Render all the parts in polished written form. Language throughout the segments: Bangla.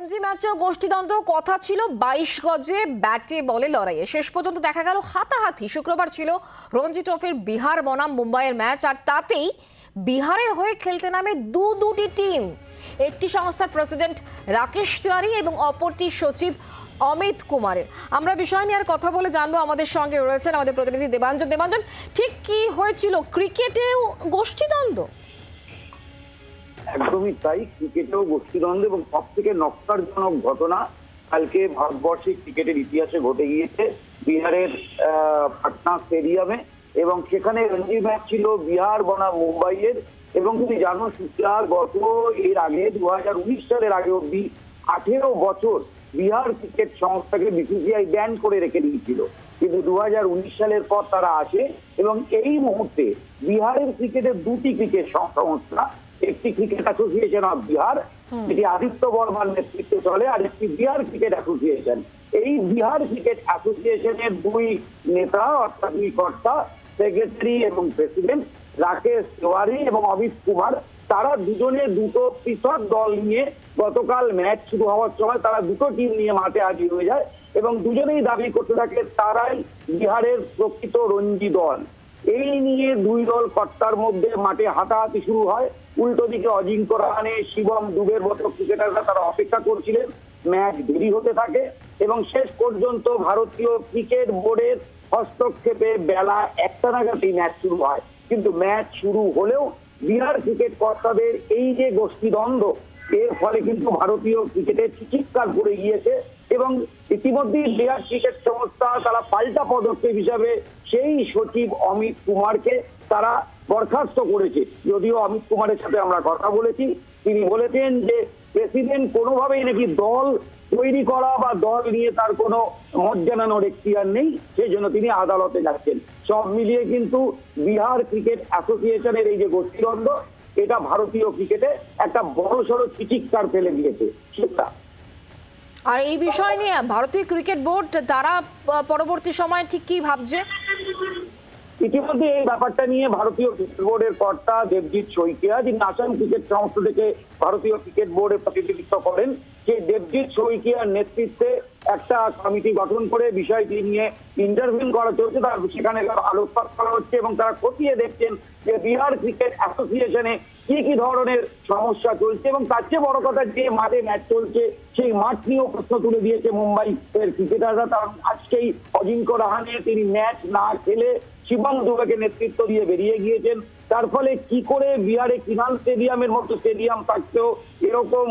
রঞ্জি ম্যাচে গোষ্ঠীদ্বন্দ্ব কথা ছিল 22 গজে ব্যাটে বলে লড়াইয়ে, শেষ পর্যন্ত দেখা গেল হাতাহাতি। শুক্রবার ছিল রঞ্জি ট্রফির বিহার বনাম মুম্বাইয়ের ম্যাচ, আর তাতেই বিহারের হয়ে খেলতে নামে দুটি টিম। একটি সংস্থার প্রেসিডেন্ট রাকেশ তিওয়ারি এবং অপরটি সচিব অমিত কুমারের। আমরা বিষয় নিয়ে আর কথা বলে জানবো। আমাদের সঙ্গে রয়েছেন আমাদের প্রতিনিধি দেবাঞ্জন। দেবাঞ্জন, ঠিক কি হয়েছিল? ক্রিকেটেও গোষ্ঠীদ্বন্দ্ব? একদমই তাই, ক্রিকেটেও গোষ্ঠীদ্বন্দ্ব এবং সব থেকে নক্কারজনক ঘটনা কালকে ভারতবর্ষের ক্রিকেটের ইতিহাসে ঘটে গিয়েছে বিহারের পাটনা স্টেডিয়ামে। এবং সেখানে রঞ্জি ম্যাচ ছিল বিহার বনাম মুম্বাইয়ের। এবং তুমি জানো সুচার, গত এর আগে 2019 সালের আগে অব্দি 18 বছর বিহার ক্রিকেট সংস্থাকে বিসিসিআই ব্যান করে রেখে দিয়েছিল, কিন্তু 2019 সালের পর তারা আসে এবং এই মুহূর্তে বিহারের ক্রিকেটের দুটি ক্রিকেট সংস্থা, একটি ক্রিকেট অ্যাসোসিয়েশন অফ বিহার, যেটি আদিত্য বর্মার নেতৃত্বে চলে, আর একটি বিহার ক্রিকেট অ্যাসোসিয়েশন। এই বিহার ক্রিকেট অ্যাসোসিয়েশনের দুই নেতা অর্থাৎ দুই কর্তা, সেক্রেটারি এবং প্রেসিডেন্ট রাকেশ তিওয়ারি এবং অমিত কুমার, তারা দুজনে দুটো পৃথক দল নিয়ে গতকাল ম্যাচ শুরু হওয়ার সময় তারা দুটো টিম নিয়ে মাঠে হাজির হয়ে যায় এবং দুজনেই দাবি করতে থাকে তারাই বিহারের প্রকৃত রঞ্জি দল। এই নিয়ে দুই দল কর্তার মধ্যে মাঠে হাতাহাতি শুরু হয়। উল্টো দিকে অজিঙ্ক্য রাহানে, শিবম দুবের মতো ক্রিকেটাররা তারা অপেক্ষা করছিলেন। ম্যাচ দেরি হতে থাকে এবং শেষ পর্যন্ত ভারতীয় ক্রিকেট বোর্ডের হস্তক্ষেপে বেলা 1টা নাগাদ এই ম্যাচ শুরু হয়। কিন্তু ম্যাচ শুরু হলেও বিহার ক্রিকেট কর্তাদের এই যে গোষ্ঠীদ্বন্দ্ব, এর ফলে কিন্তু ভারতীয় ক্রিকেটের চিৎকার পড়ে গিয়েছে এবং ইতিমধ্যেই বিহার ক্রিকেট সংস্থা তারা পাল্টা পদক্ষেপ হিসাবে সেই সচিব অমিত কুমারকে তারা বরখাস্ত করেছে। যদিও অমিত কুমারের সাথে আমরা কথা বলেছি, তিনি বলেছেন যে প্রেসিডেন্ট কোনোভাবেই নাকি দল তৈরি করা বা দল নিয়ে তার কোনো মত জানানোর এখতিয়ার নেই, সেই জন্য তিনি আদালতে যাচ্ছেন। সব মিলিয়ে কিন্তু বিহার ক্রিকেট অ্যাসোসিয়েশনের এই যে গোষ্ঠীদ্বন্দ্ব, এটা ভারতীয় ক্রিকেটে একটা বড়সড় চিৎকার ফেলে দিয়েছে। সেটা আর এই বিষয় নিয়ে ভারতীয় ক্রিকেট বোর্ড তারা পরবর্তী সময়ে ঠিক কি ভাবছে? ইতিমধ্যে এই ব্যাপারটা নিয়ে ভারতীয় ক্রিকেট বোর্ডের কর্তা দেবজিৎ শইকিয়া, যিনি আসাম ক্রিকেট সংস্থা থেকে ভারতীয় ক্রিকেট বোর্ডে প্রতিনিধিত্ব করেন, সেই দেবজিৎ শইকিয়ার নেতৃত্বে একটা কমিটি গঠন করে বিষয়টি নিয়ে ইন্টারভিউ করা চলছে। তার সেখানে আলোকপাত করা হচ্ছে এবং তারা খতিয়ে দেখছেন যে বিহার ক্রিকেট অ্যাসোসিয়েশনে কি ধরনের সমস্যা চলছে। এবং তার চেয়ে বড় কথা, যে মাঠে ম্যাচ চলছে সেই মাঠ নিয়েও প্রশ্ন তুলে দিয়েছে মুম্বাই এর ক্রিকেটাররা। কারণ আজকেই অজিঙ্ক্য রাহানে তিনি ম্যাচ না খেলে শিবম দুবেকে নেতৃত্ব দিয়ে বেরিয়ে গিয়েছেন। তার ফলে কি করে বিহারে কিনাল স্টেডিয়ামের মতো স্টেডিয়াম থাকতেও এরকম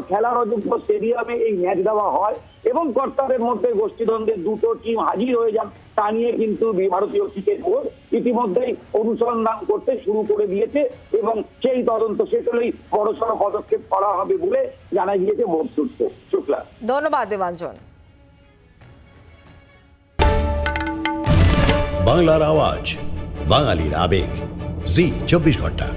খেলার অযোগ্য স্টেডিয়ামে এই ম্যাচ দেওয়া হয় এবং কর্তাদের মধ্যে গোষ্ঠীদ্বন্দ্বের দুটো টিম হাজির হয়ে যান, তা নিয়ে কিন্তু ভারতীয় ক্রিকেট বোর্ড ইতিমধ্যেই অনুসন্ধান করতে শুরু করে দিয়েছে এবং সেই তদন্ত শেষ হলেই বড়সড় পদক্ষেপ করা হবে বলে জানা গিয়েছে বোর্ড সূত্রে। শুক্লা, ধন্যবাদ দেবাঞ্জন। বাংলার আওয়াজ, বাঙালির আবেগ, জি 24 ঘন্টা।